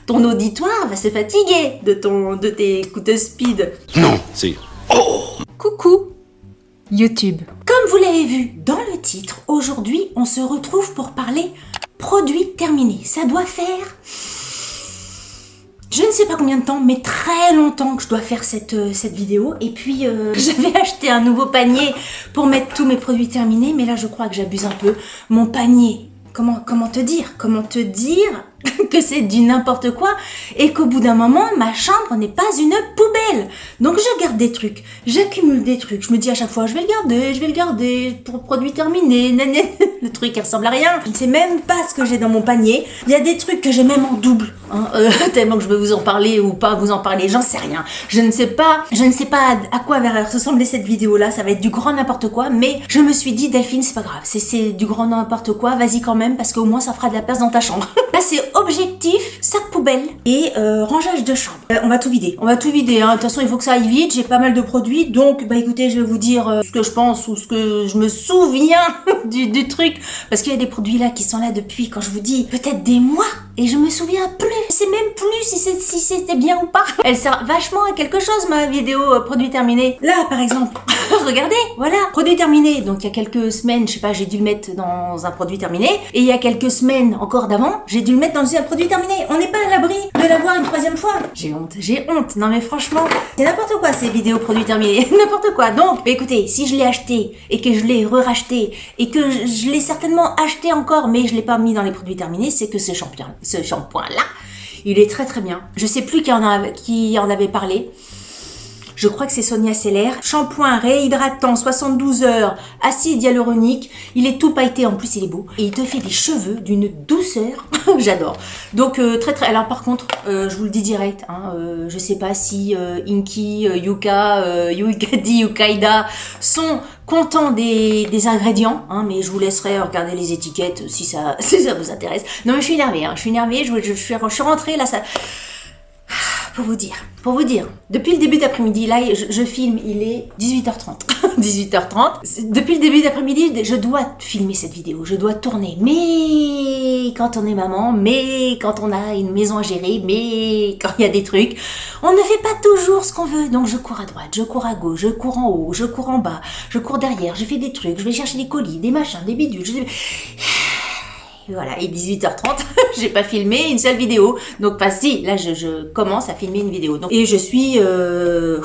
ton auditoire va se fatiguer de tes coups de speed. Non, c'est... Coucou YouTube. Comme vous l'avez vu dans le titre, aujourd'hui on se retrouve pour parler produits terminés. Ça doit faire... je ne sais pas combien de temps, mais très longtemps que je dois faire cette vidéo. Et puis, j'avais acheté un nouveau panier pour mettre tous mes produits terminés. Mais là, je crois que j'abuse un peu. Mon panier, comment te dire que c'est du n'importe quoi et qu'au bout d'un moment, ma chambre n'est pas une poubelle. Donc, je garde des trucs. J'accumule des trucs. Je me dis à chaque fois, je vais le garder pour produits terminés. Le truc, il ressemble à rien. Je ne sais même pas ce que j'ai dans mon panier. Il y a des trucs que j'ai même en double. Hein, tellement que je vais vous en parler ou pas vous en parler, j'en sais rien. Je ne sais pas à quoi va ressembler cette vidéo-là. Ça va être du grand n'importe quoi. Mais je me suis dit, Delphine, c'est pas grave. C'est du grand n'importe quoi. Vas-y quand même parce qu'au moins, ça fera de la place dans ta chambre. Là, c'est objectif, sac poubelle et rangeage de chambre. On va tout vider. Hein. De toute façon, il faut que ça aille vite. J'ai pas mal de produits. Donc, bah écoutez, je vais vous dire ce que je pense ou ce que je me souviens du truc. Parce qu'il y a des produits là qui sont là depuis, quand je vous dis, peut-être des mois. Et je me souviens plus. Je sais même plus si c'était bien ou pas. Elle sert vachement à quelque chose, ma vidéo produit terminé. Là, par exemple. Regardez, voilà, produit terminé. Donc, il y a quelques semaines, je sais pas, j'ai dû le mettre dans un produit terminé. Et il y a quelques semaines encore d'avant, j'ai dû le mettre dans un produit terminé. On n'est pas à l'abri de l'avoir une troisième fois. J'ai honte. Non mais franchement, c'est n'importe quoi ces vidéos produits terminés. N'importe quoi. Donc, écoutez, si je l'ai acheté et que je l'ai re-racheté et que je l'ai certainement acheté encore, mais je l'ai pas mis dans les produits terminés, c'est que ce shampoing-là, il est très très bien. Je sais plus qui en avait parlé. Je crois que c'est Sonia Seller. Shampoing réhydratant 72 heures, acide hyaluronique. Il est tout pailleté, en plus il est beau. Et il te fait des cheveux d'une douceur. J'adore. Donc très très... Alors par contre, je vous le dis direct, hein, je sais pas si Inky, Yuka, Yukadi, Yukaida sont contents des ingrédients, hein, mais je vous laisserai regarder les étiquettes si ça vous intéresse. Non mais je suis énervée, je suis rentrée là, ça... Pour vous dire, depuis le début d'après-midi, là, je filme, il est 18h30. 18h30. Depuis le début d'après-midi, je dois filmer cette vidéo, je dois tourner. Mais quand on est maman, mais quand on a une maison à gérer, mais quand il y a des trucs, on ne fait pas toujours ce qu'on veut. Donc je cours à droite, je cours à gauche, je cours en haut, je cours en bas, je cours derrière, je fais des trucs, je vais chercher des colis, des machins, des bidules. Voilà, et 18h30, j'ai pas filmé une seule vidéo. Donc, pas si, là, je commence à filmer une vidéo. Donc, et je suis... je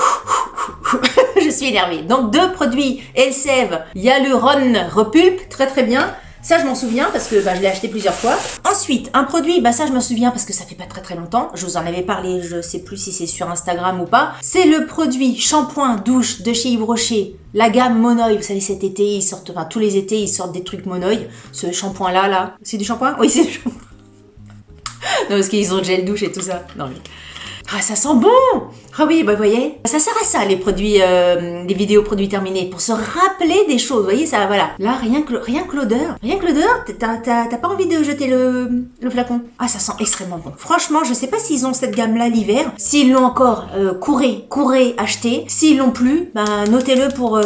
suis énervée. Donc, 2 produits Elseve Hyaluron Repulpe, très très bien. Ça, je m'en souviens parce que je l'ai acheté plusieurs fois. Ensuite, un produit, ça, je me souviens parce que ça fait pas très très longtemps. Je vous en avais parlé, je sais plus si c'est sur Instagram ou pas. C'est le produit shampoing douche de chez Yves Rocher. La gamme Monoï, vous savez, cet été, ils sortent, tous les étés, ils sortent des trucs Monoï. Ce shampoing-là, c'est du shampoing? Oui, c'est du shampoing. Non, parce qu'ils ont le gel douche et tout ça. Non, mais... Ah, ça sent bon! Ah oui, vous voyez, ça sert à ça, les produits, les vidéos produits terminés, pour se rappeler des choses, vous voyez, ça, voilà. Là, rien que l'odeur, t'as pas envie de jeter le flacon. Ah, ça sent extrêmement bon. Franchement, je sais pas s'ils ont cette gamme-là l'hiver. S'ils l'ont encore, courez, achetez. S'ils l'ont plus, notez-le pour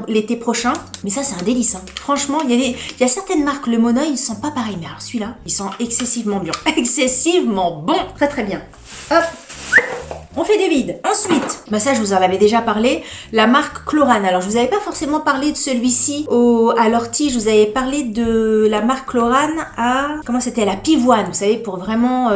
l'été prochain. Mais ça, c'est un délice, hein. Franchement, il y a certaines marques, le Monoï, ils sont pas pareils, mais alors celui-là, il sent excessivement bien. Excessivement bon. Très très bien. Hop. On fait des vides. Ensuite, ça je vous en avais déjà parlé, la marque Chlorane. Alors je vous avais pas forcément parlé de celui-ci à l'ortie, je vous avais parlé de la marque Chlorane à, comment c'était, la pivoine, vous savez, pour vraiment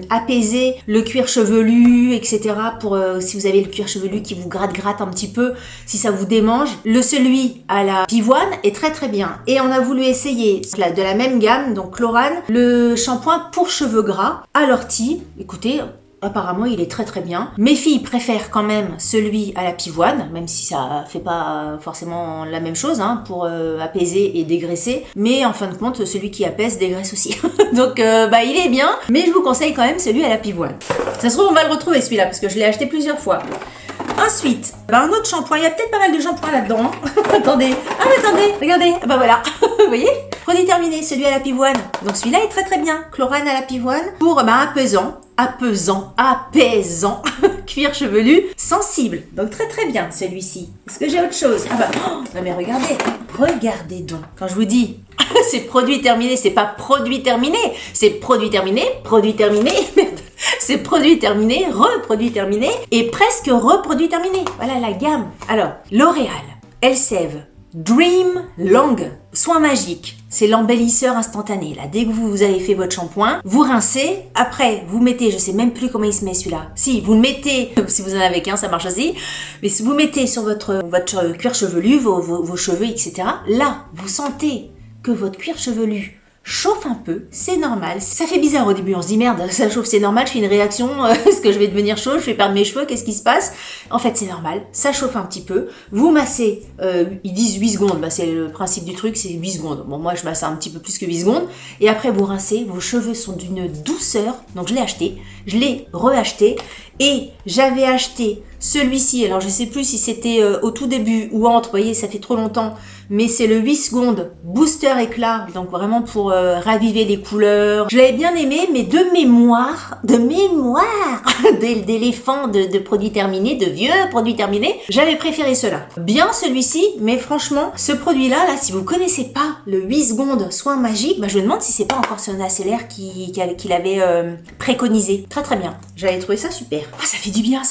apaiser le cuir chevelu, etc. Pour si vous avez le cuir chevelu qui vous gratte un petit peu, si ça vous démange. Celui à la pivoine est très très bien. Et on a voulu essayer de la même gamme, donc Chlorane, le shampoing pour cheveux gras à l'ortie. Écoutez, apparemment, il est très très bien. Mes filles préfèrent quand même celui à la pivoine, même si ça fait pas forcément la même chose, hein, pour apaiser et dégraisser. Mais en fin de compte, celui qui apaise dégraisse aussi. Donc, il est bien, mais je vous conseille quand même celui à la pivoine. Ça se trouve, on va le retrouver celui-là, parce que je l'ai acheté plusieurs fois. Ensuite, un autre shampoing. Il y a peut-être pas mal de shampoings là-dedans. Attendez. Ah, mais attendez. Regardez. Voilà. Vous voyez? Produit terminé, celui à la pivoine. Donc, celui-là est très très bien. Chlorane à la pivoine pour apaisant, cuir chevelu sensible. Donc, très très bien celui-ci. Est-ce que j'ai autre chose? Non mais regardez donc. Quand je vous dis, c'est produit terminé, c'est pas produit terminé. C'est produit terminé. Merde. C'est produit terminé, reproduit terminé et presque reproduit terminé. Voilà la gamme. Alors, L'Oréal, Elseve, Dream Long, soin magique. C'est l'embellisseur instantané. Là, dès que vous avez fait votre shampoing, vous rincez. Après, vous mettez, je sais même plus comment il se met celui-là. Si, vous le mettez, si vous en avez qu'un, ça marche aussi. Mais si vous mettez sur votre cuir chevelu, vos cheveux, etc. Là, vous sentez que votre cuir chevelu chauffe un peu, c'est normal. Ça fait bizarre au début, on se dit merde, ça chauffe, c'est normal, je fais une réaction, est-ce que je vais devenir chaude, je vais perdre mes cheveux, qu'est-ce qui se passe? En fait, c'est normal, ça chauffe un petit peu. Vous massez, ils disent 8 secondes, bah, c'est le principe du truc, c'est 8 secondes. Bon, moi, je masse un petit peu plus que 8 secondes. Et après, vous rincez, vos cheveux sont d'une douceur. Donc, je l'ai acheté, je l'ai reacheté. Et j'avais acheté celui-ci, alors je sais plus si c'était au tout début ou entre, vous voyez, ça fait trop longtemps, mais c'est le 8 secondes Booster Éclat, donc vraiment pour raviver les couleurs. Je l'avais bien aimé, mais de mémoire d'éléphants, de produits terminés, de vieux produits terminés, j'avais préféré cela. Bien celui-ci, mais franchement, ce produit-là, là, si vous connaissez pas le 8 secondes soin magique, bah, je me demande si c'est pas encore Sonia Seller qui l'avait préconisé. Très très bien, j'avais trouvé ça super. Ah, ça fait du bien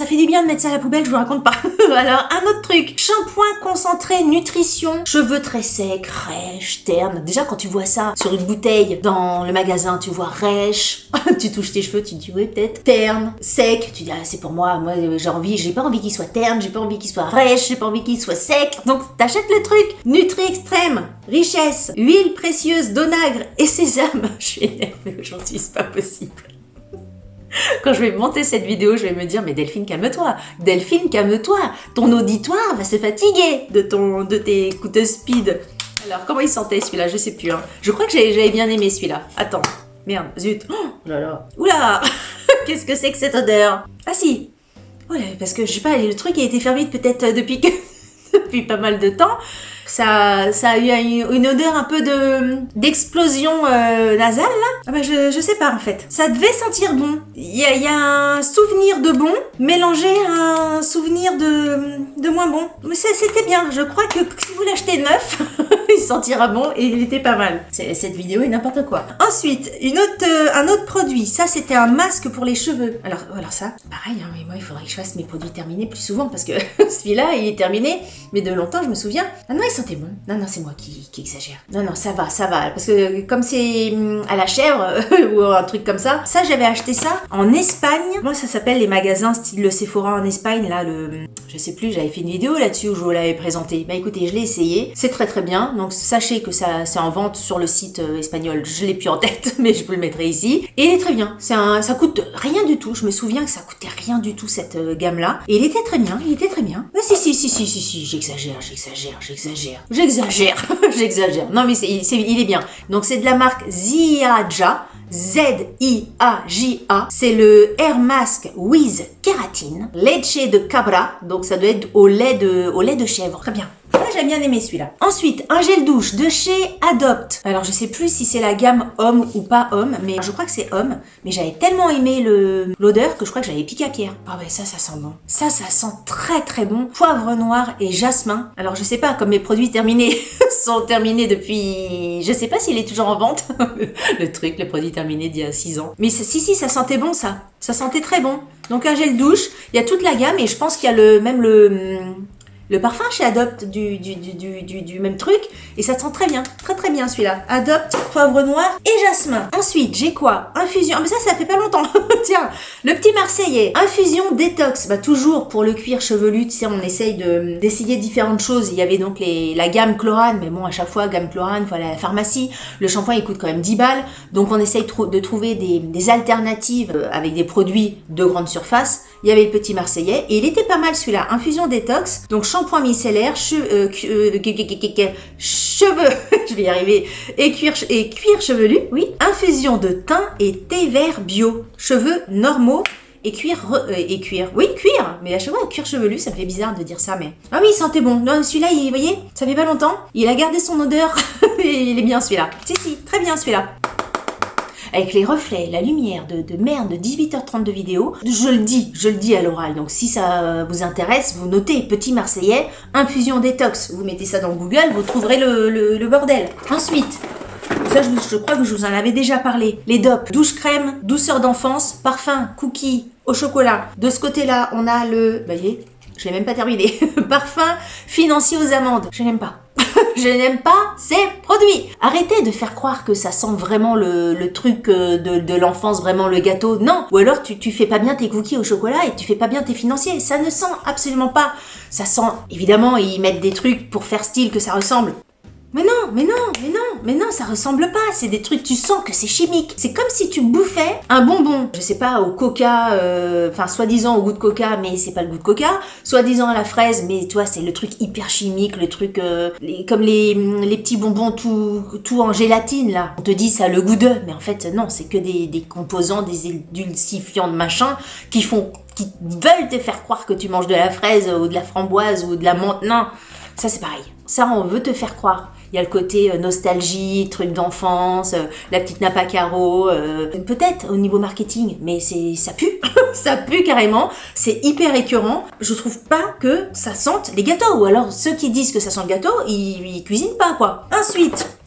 de mettre ça à la poubelle, je vous raconte pas. Alors, un autre truc, shampoing concentré nutrition, cheveux très secs, rêches, ternes. Déjà, quand tu vois ça sur une bouteille dans le magasin, tu vois rêche, tu touches tes cheveux, tu te dis oui, peut-être terne, sec, tu dis ah, c'est pour moi j'ai pas envie qu'il soit terne, j'ai pas envie qu'il soit rêche, j'ai pas envie qu'il soit sec. Donc, t'achètes le truc, Nutri Extrême, richesse, huile précieuse d'onagre et sésame. Je suis énervée aujourd'hui, c'est pas possible. Quand je vais monter cette vidéo, je vais me dire mais Delphine, calme-toi. Delphine, calme-toi. Ton auditoire va se fatiguer de tes écouteuses speed. Alors, comment il sentait celui-là? Je sais plus. Hein. Je crois que j'avais bien aimé celui-là. Attends. Merde, zut. Oh là là. Oula. Qu'est-ce que c'est que cette odeur? Ah si. Ouais, parce que je sais pas, le truc a été fermé peut-être depuis pas mal de temps. Ça a eu une odeur un peu d'explosion nasale là. Ah bah je sais pas en fait. Ça devait sentir bon. Il y a un souvenir de bon mélangé à un souvenir de moins bon. Mais c'était bien. Je crois que si vous l'achetez neuf, il sentira bon et il était pas mal. Cette vidéo est n'importe quoi. Ensuite, un autre produit. Ça c'était un masque pour les cheveux. Alors ça, pareil. Hein, mais moi il faudrait que je fasse mes produits terminés plus souvent parce que celui-là il est terminé. Mais de longtemps je me souviens. Ah non, il sentait bon. Non, c'est moi qui exagère. Non, ça va. Parce que comme c'est à la chèvre ou un truc comme ça, j'avais acheté ça en Espagne. Moi, ça s'appelle les magasins style le Sephora en Espagne. Là, je sais plus, j'avais fait une vidéo là-dessus où je vous l'avais présenté. Bah écoutez, je l'ai essayé. C'est très très bien. Donc sachez que c'est en vente sur le site espagnol. Je l'ai plus en tête, mais je vous le mettrai ici. Et il est très bien. Ça coûte rien du tout. Je me souviens que ça coûtait rien du tout cette gamme-là. Et il était très bien. Ah, si, j'exagère. Non, mais il est bien. Donc, c'est de la marque Ziaja. Z-I-A-J-A. C'est le Hair Mask with Kératine. Leche de cabra. Donc, ça doit être au lait de chèvre. Très bien. Moi, j'ai bien aimé celui-là. Ensuite, un gel douche de chez Adopt. Alors, je sais plus si c'est la gamme homme ou pas homme, mais je crois que c'est homme. Mais j'avais tellement aimé l'odeur que je crois que j'avais piqué à pierre. Ah ouais, ça sent bon. Ça sent très très bon. Poivre noir et jasmin. Alors, je sais pas, comme mes produits terminés sont terminés depuis... Je sais pas s'il est toujours en vente. le produit terminé d'il y a 6 ans. Mais si, ça sentait bon, ça. Ça sentait très bon. Donc, un gel douche. Il y a toute la gamme et je pense qu'il y a même le parfum chez Adopt du même truc et ça sent très bien celui-là. Adopt, poivre noir et jasmin. Ensuite, j'ai quoi? Infusion. Ah mais ça fait pas longtemps. Tiens, le petit Marseillais. Infusion détox. Bah toujours pour le cuir chevelu, tu sais, on essaye d'essayer différentes choses. Il y avait donc la gamme Chlorane, mais bon, à chaque fois, gamme Chlorane, faut aller à la pharmacie. Le shampoing, il coûte quand même 10 balles. Donc on essaye de trouver des alternatives avec des produits de grande surface. Il y avait le petit Marseillais et il était pas mal celui-là. Infusion détox. Donc shampoing micellaire, cheveux, je vais y arriver, et cuir chevelu, oui. Infusion de thym et thé vert bio. Cheveux normaux et cuir. Oui, cuir. Mais à chaque fois, cuir chevelu, ça me fait bizarre de dire ça, mais... Ah oui, il sentait bon. Non, celui-là, vous voyez, ça fait pas longtemps. Il a gardé son odeur. Il est bien celui-là. Si, très bien celui-là. Avec les reflets, la lumière de merde de 18h30 de vidéo, je le dis à l'oral. Donc si ça vous intéresse, vous notez petit Marseillais, infusion détox. Vous mettez ça dans Google, vous trouverez le bordel. Ensuite, Ça, je crois que je vous en avais déjà parlé. Les DOP, douche crème, douceur d'enfance, parfum, cookie au chocolat. De ce côté-là, on a le... Bah, voyez, je l'ai même pas terminé. Parfum financier aux amandes. Je n'aime pas. Je n'aime pas ces produits. Arrêtez de faire croire que ça sent vraiment le truc de l'enfance, vraiment le gâteau. Non. Ou alors tu fais pas bien tes cookies au chocolat et tu fais pas bien tes financiers. Ça ne sent absolument pas. Ça sent, évidemment, ils mettent des trucs pour faire style que ça ressemble. Mais non, ça ressemble pas. C'est des trucs, tu sens que c'est chimique. C'est comme si tu bouffais un bonbon, je sais pas, au coca, enfin, soi-disant au goût de coca, mais c'est pas le goût de coca. Soi-disant à la fraise, mais toi, c'est le truc hyper chimique, le truc, comme les petits bonbons tout en gélatine, là. On te dit ça a le goût d'eux, mais en fait, non, c'est que des composants, des édulcifiants de machin qui veulent te faire croire que tu manges de la fraise ou de la framboise ou de la menthe. Non, ça c'est pareil. Ça, on veut te faire croire. Il y a le côté nostalgie, truc d'enfance, la petite nappe à carreaux, peut-être au niveau marketing, mais ça pue, ça pue carrément, c'est hyper écœurant. Je trouve pas que ça sente les gâteaux, ou alors ceux qui disent que ça sent le gâteau, ils cuisinent pas quoi.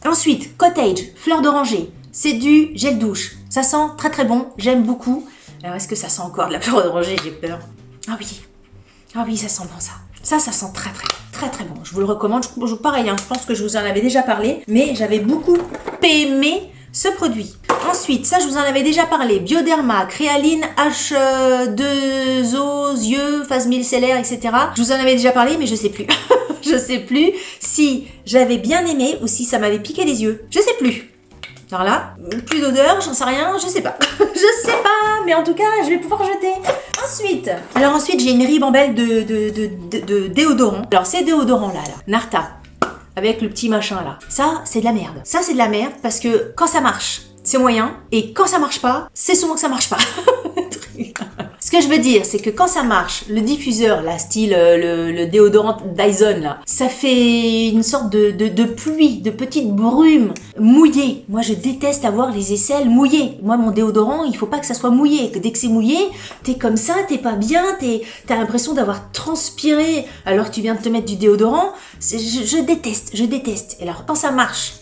Ensuite, cottage, fleur d'oranger, c'est du gel douche, ça sent très très bon, j'aime beaucoup. Alors est-ce que ça sent encore de la fleur d'oranger? J'ai peur. Ah oui, ça sent bon ça. Ça sent très très bon. Je vous le recommande. Pareil, je pense que je vous en avais déjà parlé, mais j'avais beaucoup aimé ce produit. Ensuite, ça je vous en avais déjà parlé. Bioderma, Créaline, H2O, yeux, phase micellaire, etc. Je vous en avais déjà parlé, mais je sais plus. Je sais plus si j'avais bien aimé ou si ça m'avait piqué les yeux. Je sais plus. Alors là, plus d'odeur, j'en sais rien, je sais pas. Je sais pas, mais en tout cas, je vais pouvoir jeter. Ensuite, j'ai une ribambelle de déodorants. Alors, ces déodorants-là, Narta, avec le petit machin là, ça, c'est de la merde. Ça, c'est de la merde parce que quand ça marche, c'est moyen. Et quand ça marche pas, c'est souvent que ça marche pas. Ce que je veux dire, c'est que quand ça marche, le diffuseur, là, style le déodorant Dyson, là, ça fait une sorte de pluie, de petite brume mouillée. Moi, je déteste avoir les aisselles mouillées. Moi, mon déodorant, il faut pas que ça soit mouillé. Que dès que c'est mouillé, t'es comme ça, t'es pas bien, t'as l'impression d'avoir transpiré alors que tu viens de te mettre du déodorant. Je déteste. Et alors, quand ça marche,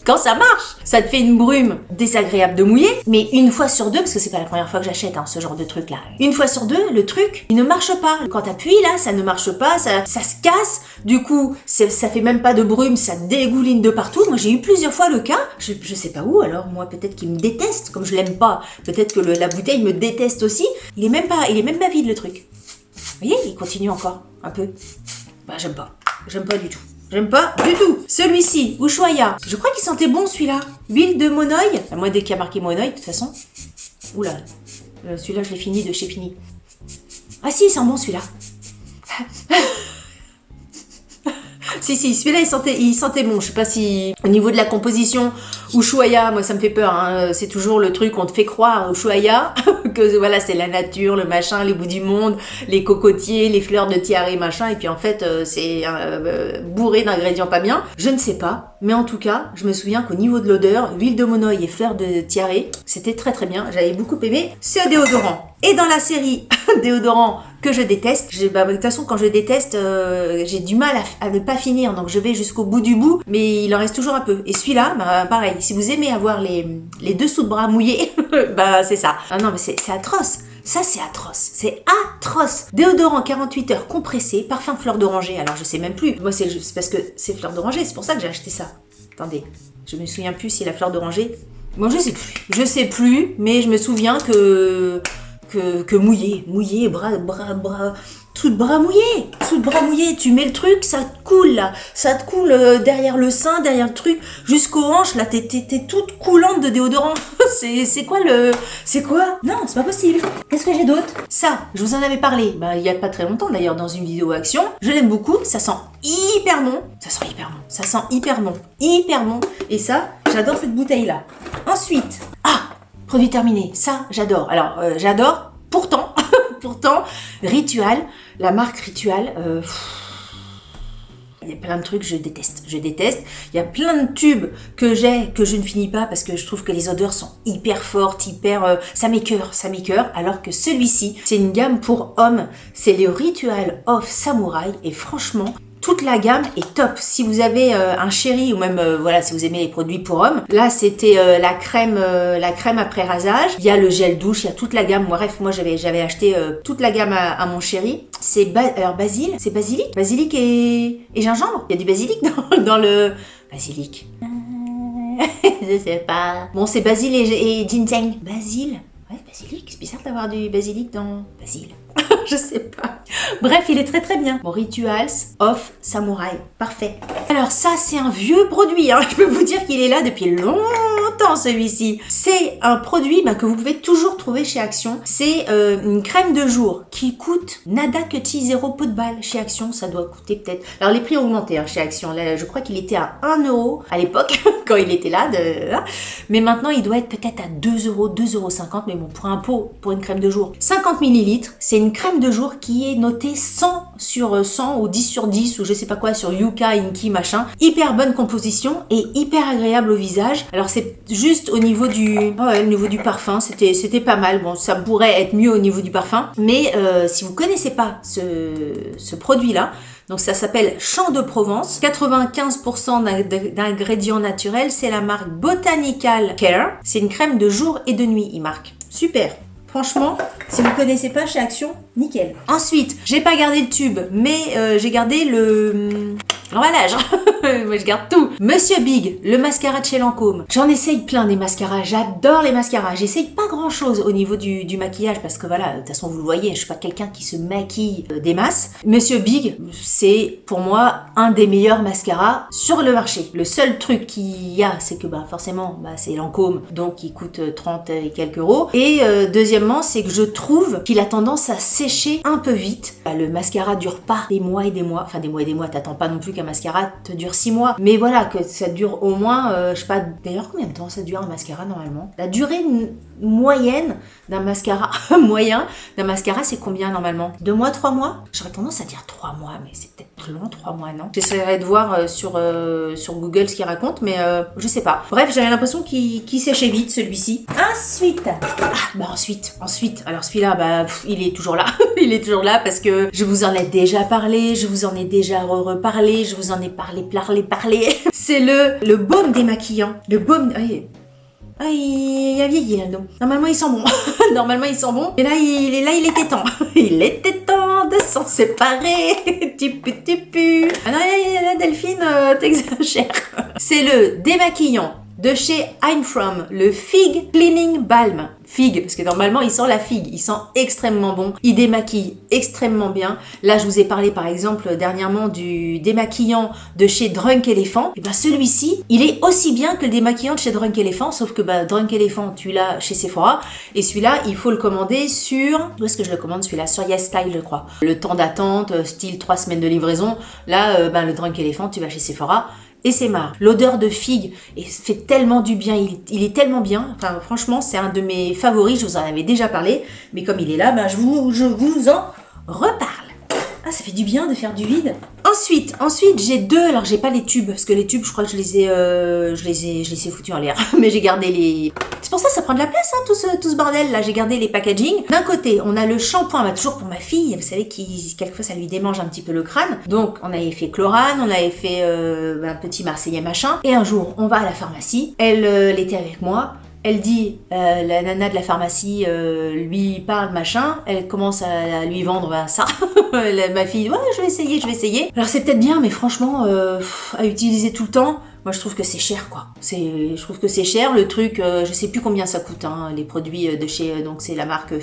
ça te fait une brume désagréable de mouiller, mais une fois sur deux, parce que c'est pas la première fois que j'achète ce genre de truc là. Une fois sur deux, le truc, il ne marche pas. Quand t'appuies là, ça ne marche pas, ça se casse. Du coup, ça fait même pas de brume, ça dégouline de partout. Moi, j'ai eu plusieurs fois le cas. Je sais pas où. Alors moi, peut-être qu'il me déteste, comme je l'aime pas. Peut-être que la bouteille me déteste aussi. Il est même pas vide le truc. Vous voyez, il continue encore un peu. Bah, j'aime pas du tout. Celui-ci, Ushuaïa. Je crois qu'il sentait bon celui-là. Huile de monoï. Moi, dès qu'il y a marqué monoï, de toute façon. Oula. Celui-là, je l'ai fini de chez Fini. Ah si, il sent bon celui-là. Si, celui-là, il sentait bon. Je sais pas si, au niveau de la composition, Ushuaïa, moi, ça me fait peur. Hein. C'est toujours le truc, on te fait croire, Ushuaïa, que voilà, c'est la nature, le machin, les bouts du monde, les cocotiers, les fleurs de tiare, machin. Et puis, en fait, c'est bourré d'ingrédients pas bien. Je ne sais pas. Mais en tout cas, je me souviens qu'au niveau de l'odeur, huile de monoï et fleurs de tiare, c'était très très bien. J'avais beaucoup aimé ce déodorant. Et dans la série déodorant que je déteste, de toute façon quand je déteste, j'ai du mal à ne pas finir, donc je vais jusqu'au bout du bout, mais il en reste toujours un peu. Et celui-là, pareil, si vous aimez avoir les dessous de bras mouillés, c'est ça. Ah non mais c'est atroce. Ça, c'est atroce. Déodorant 48 heures compressé, parfum fleur d'oranger. Alors, je sais même plus. Moi, c'est parce que c'est fleur d'oranger. C'est pour ça que j'ai acheté ça. Attendez, je me souviens plus si la fleur d'oranger... Bon, je sais plus, mais je me souviens que mouillé, bras, sous de bras mouillé, tu mets le truc, ça te coule là, ça te coule derrière le sein, derrière le truc, jusqu'aux hanches, là, t'es toute coulante de déodorant. c'est quoi Non, c'est pas possible. Qu'est-ce que j'ai d'autre? Ça, je vous en avais parlé, il y a pas très longtemps d'ailleurs, dans une vidéo action, je l'aime beaucoup, ça sent hyper bon, et ça, j'adore cette bouteille là. Ensuite, produit terminé, ça j'adore. Alors j'adore, pourtant, Ritual, la marque Ritual, il y a plein de trucs que je déteste. Il y a plein de tubes que je ne finis pas parce que je trouve que les odeurs sont hyper fortes, ça m'écœure. Alors que celui-ci, c'est une gamme pour hommes, c'est le Ritual of Samouraï et franchement, toute la gamme est top. Si vous avez un chéri ou même voilà, si vous aimez les produits pour hommes, là c'était la crème après rasage. Il y a le gel douche, il y a toute la gamme. Bref, moi j'avais acheté toute la gamme à mon chéri. C'est alors c'est basilic et gingembre. Il y a du basilic dans le basilic. Je sais pas. Bon, c'est basil et ginseng. Basil. Ouais, basilic. C'est bizarre d'avoir du basilic dans basil. Je sais pas. Bref, il est très très bien. Bon, Rituals of Samurai. Parfait. Alors ça, c'est un vieux produit. Hein. Je peux vous dire qu'il est là depuis longtemps, celui-ci. C'est un produit que vous pouvez toujours trouver chez Action. C'est une crème de jour qui coûte nada que ti 0 pot de balle. Chez Action, ça doit coûter peut-être... Alors les prix ont augmenté chez Action. Là, je crois qu'il était à 1 euro à l'époque, quand il était là. Mais maintenant, il doit être peut-être à 2 euros, 2,50 euros. Mais bon, pour un pot, pour une crème de jour, 50 millilitres, c'est une crème de jour qui est notée 100 sur 100 ou 10 sur 10 ou je sais pas quoi sur Yuka, Inki, machin. Hyper bonne composition et hyper agréable au visage. Alors c'est juste au niveau du parfum, c'était pas mal. Bon, ça pourrait être mieux au niveau du parfum, mais si vous connaissez pas ce produit-là, donc ça s'appelle Champ de Provence, 95% d'ingrédients naturels, c'est la marque Botanical Care. C'est une crème de jour et de nuit, il marque. Super. Franchement, si vous ne connaissez pas chez Action, nickel. Ensuite, j'ai pas gardé le tube, mais j'ai gardé l'emballage. Moi, je garde tout. Monsieur Big, le mascara de chez Lancôme. J'en essaye plein des mascaras. J'adore les mascaras. J'essaye pas grand chose au niveau du maquillage parce que voilà, de toute façon, vous le voyez, je suis pas quelqu'un qui se maquille des masses. Monsieur Big, c'est pour moi un des meilleurs mascaras sur le marché. Le seul truc qu'il y a, c'est que forcément, c'est Lancôme, donc il coûte 30 et quelques euros. Et deuxièmement, c'est que je trouve qu'il a tendance à sécher un peu vite. Le mascara dure pas des mois et des mois. Enfin, des mois et des mois, t'attends pas non plus qu'un mascara te dure 6 mois. Mais voilà, que ça dure au moins, je sais pas, d'ailleurs, combien de temps ça dure un mascara normalement? La durée moyenne d'un mascara, c'est combien normalement? 2 mois, 3 mois? J'aurais tendance à dire 3 mois, mais c'est peut-être long, 3 mois, non? J'essaierai de voir sur Google ce qu'il raconte, mais je sais pas. Bref, j'avais l'impression qu'il séchait vite, celui-ci. Ensuite, alors celui-là, il est toujours là. Il est toujours là parce que je vous en ai déjà parlé, je vous en ai déjà reparlé, je vous en ai parlé. C'est le baume démaquillant. Le baume... il a vieilli là, donc. Normalement, il sent bon. Et là, il était temps. Il était temps de s'en séparer. Tu pues. Ah non, la Delphine, t'exagères. C'est le démaquillant de chez I'm From, le Fig Cleaning Balm. Figue, parce que normalement il sent la figue, il sent extrêmement bon, il démaquille extrêmement bien. Là je vous ai parlé par exemple dernièrement du démaquillant de chez Drunk Elephant. Et celui-ci, il est aussi bien que le démaquillant de chez Drunk Elephant, sauf que Drunk Elephant tu l'as chez Sephora, et celui-là il faut le commander sur... Où est-ce que je le commande celui-là? Sur Yes Style je crois. Le temps d'attente, style 3 semaines de livraison. Là le Drunk Elephant tu vas chez Sephora. Et c'est marre. L'odeur de figue fait tellement du bien. Il est tellement bien. Enfin, franchement, c'est un de mes favoris. Je vous en avais déjà parlé. Mais comme il est là, je vous en reparle. Ah, ça fait du bien de faire du vide. Ensuite, j'ai deux. Alors, j'ai pas les tubes. Parce que les tubes, je crois que je les ai foutus en l'air. Mais j'ai gardé les... C'est pour ça que ça prend de la place, hein, tout ce bordel là. J'ai gardé les packaging. D'un côté, on a le shampoing, toujours pour ma fille. Vous savez, quelquefois, ça lui démange un petit peu le crâne. Donc, on avait fait Chlorane, on avait fait un petit Marseillais machin. Et un jour, on va à la pharmacie. Elle était avec moi. Elle dit, la nana de la pharmacie lui parle machin, elle commence à lui vendre ça. Ma fille, ouais, je vais essayer. Alors c'est peut-être bien, mais franchement, à utiliser tout le temps, moi je trouve que c'est cher quoi. Je trouve que c'est cher, le truc, je sais plus combien ça coûte, hein, les produits de chez, donc c'est la marque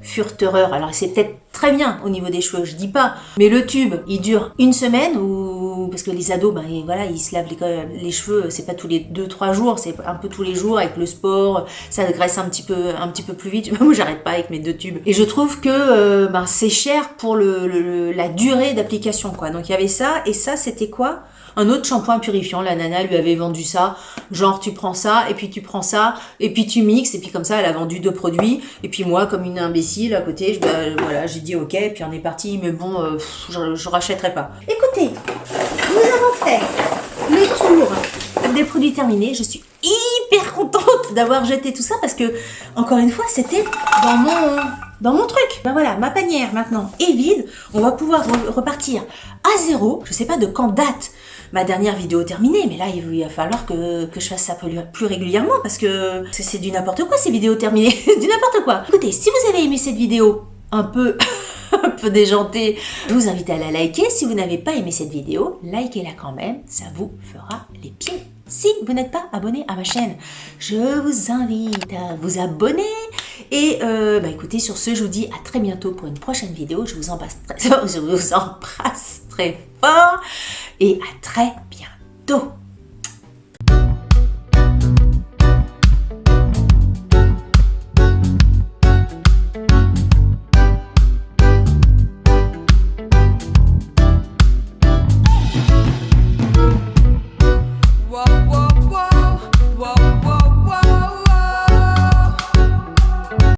Furterer. Alors c'est peut-être très bien au niveau des cheveux, je dis pas, mais le tube, il dure une semaine ou parce que les ados, ils se lavent les cheveux, c'est pas tous les 2-3 jours, c'est un peu tous les jours avec le sport, ça graisse un petit peu plus vite. Moi j'arrête pas avec mes 2 tubes. Et je trouve que c'est cher pour la durée d'application quoi. Donc il y avait ça et ça c'était quoi? Un autre shampoing purifiant, la nana lui avait vendu ça, genre tu prends ça, et puis tu prends ça, et puis tu mixes, et puis comme ça elle a vendu 2 produits, et puis moi comme une imbécile à côté, j'ai dit ok, et puis on est parti, mais bon, je rachèterai pas. Écoutez, nous avons fait le tour des produits terminés, je suis hyper contente d'avoir jeté tout ça, parce que, encore une fois, c'était dans mon dans mon truc. Ben voilà, ma panière maintenant est vide. On va pouvoir repartir à zéro. Je sais pas de quand date ma dernière vidéo terminée, mais là il va falloir que je fasse ça plus régulièrement parce que c'est du n'importe quoi ces vidéos terminées. Du n'importe quoi. Écoutez, si vous avez aimé cette vidéo un peu un peu déjantée, je vous invite à la liker. Si vous n'avez pas aimé cette vidéo, likez-la quand même, ça vous fera les pieds. Si vous n'êtes pas abonné à ma chaîne, je vous invite à vous abonner. Et écoutez, sur ce, je vous dis à très bientôt pour une prochaine vidéo. Je vous embrasse très fort et à très bientôt.